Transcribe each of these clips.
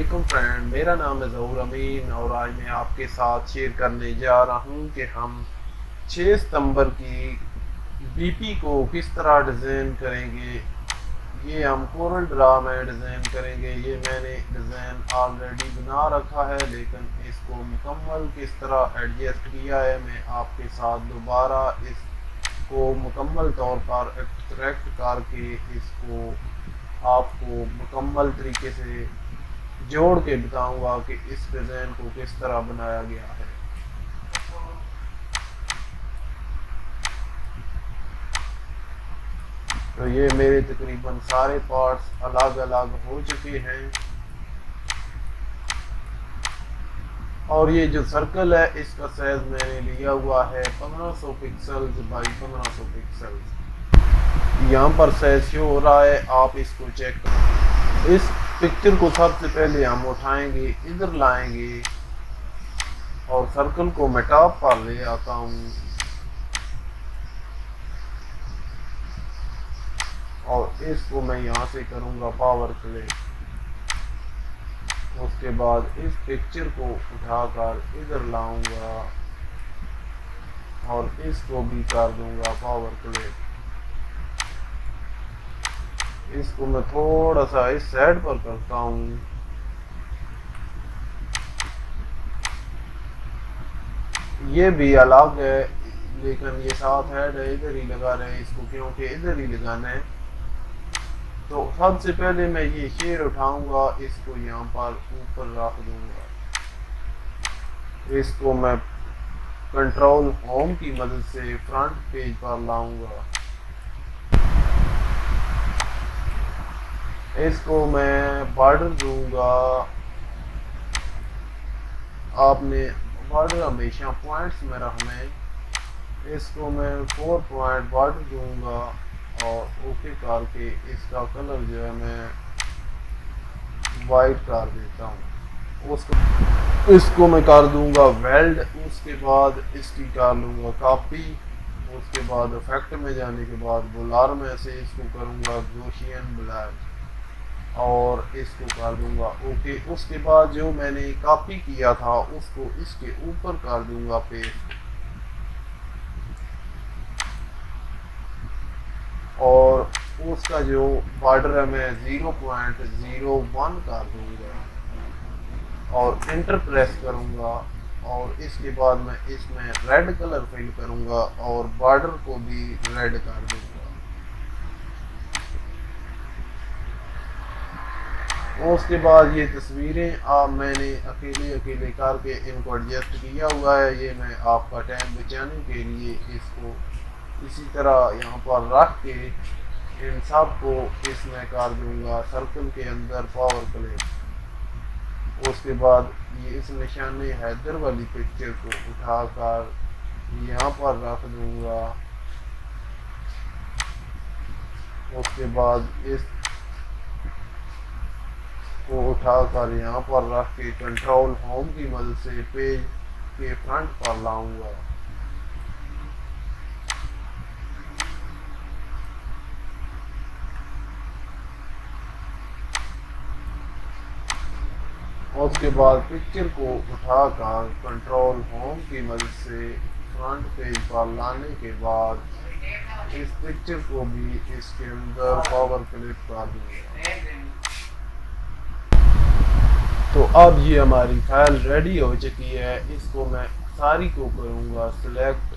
वालेकुम फ्रेंड, मेरा नाम है ज़हूर अमीन और आज मैं आपके साथ शेयर करने जा रहा हूं कि हम 6 सितंबर की बीपी को किस तरह डिज़ाइन करेंगे। ये हम कोरल ड्रा में डिज़ाइन करेंगे। ये मैंने डिज़ाइन ऑलरेडी बना रखा है, लेकिन इसको मुकम्मल किस तरह एडजस्ट किया है मैं आपके साथ दोबारा इसको मुकम्मल तौर पर एक्सट्रैक्ट करके इसको आपको मुकम्मल तरीके से जोड़ के बताऊंगा कि इस डिज़ाइन को किस तरह बनाया गया है। तो ये मेरे तकरीबन सारे पार्ट्स अलग अलग हो चुके हैं और ये जो सर्कल है इसका साइज मैंने लिया हुआ है 1500 पिक्सल्स बाई 1500 पिक्सल्स। यहाँ पर साइज शो हो रहा है, आप इसको चेक करें। इस पिक्चर को सबसे पहले हम उठाएंगे, इधर लाएंगे और सर्कल को मैं टॉप पर ले आता हूँ और इसको मैं यहाँ से करूँगा पावर क्लिक। उसके बाद इस पिक्चर को उठाकर इधर लाऊंगा और इसको भी कर दूंगा पावर क्लिक। इसको मैं थोड़ा सा इस साइड पर करता हूँ। ये भी अलग है, लेकिन ये साथ हेड है, इधर ही लगा रहे हैं इसको क्योंकि इधर ही लगाना है। तो सबसे पहले मैं ये शेर उठाऊंगा, इसको यहाँ पर ऊपर रख दूंगा। इसको मैं कंट्रोल होम की मदद से फ्रंट पेज पर लाऊंगा। इसको मैं बॉर्डर दूंगा। आपने बॉर्डर हमेशा पॉइंट्स में रखना है। इसको मैं 4 पॉइंट बॉर्डर दूंगा और ओके करके इसका कलर जो है मैं वाइट कर देता हूँ। इसको मैं कर दूंगा वेल्ड। उसके बाद इसकी कर लूँगा कॉपी। उसके बाद इफेक्ट में जाने के बाद बुलार में से इसको करूँगा गॉसियन ब्लैक और इसको कर दूंगा ओके। उसके बाद जो मैंने कॉपी किया था उसको इसके ऊपर कर दूंगा पेस्ट और उसका जो बॉर्डर है मैं 0.01 कर दूंगा और इंटर प्रेस करूंगा और इसके बाद मैं इसमें रेड कलर फिल करूंगा और बॉर्डर को भी रेड कर दूंगा। उसके बाद ये तस्वीरें मैंने अकेले अकेले करके इनको एडजस्ट किया हुआ है। ये मैं आपका टाइम बचाने के लिए इसको इसी तरह यहाँ पर रख के इन सब को इसमें कर दूंगा सर्कल के अंदर पावर क्लिक। उसके बाद ये इस निशाने हैदर वाली पिक्चर को उठाकर यहाँ पर रख दूंगा। उसके बाद इस को उठाकर यहाँ पर रख के कंट्रोल होम की मदद से पेज के फ्रंट पर लाऊंगा। उसके बाद पिक्चर को उठाकर कंट्रोल होम की मदद से फ्रंट पेज पर लाने के बाद इस पिक्चर को भी इसके अंदर पावर क्लिक कर दूंगा। तो अब ये हमारी फाइल रेडी हो चुकी है। इसको मैं सारी को करूँगा सिलेक्ट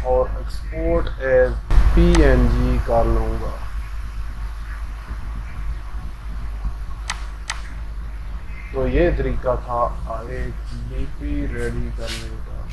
और एक्सपोर्ट एज PNG कर लूँगा। तो ये तरीका था एक DP रेडी करने का।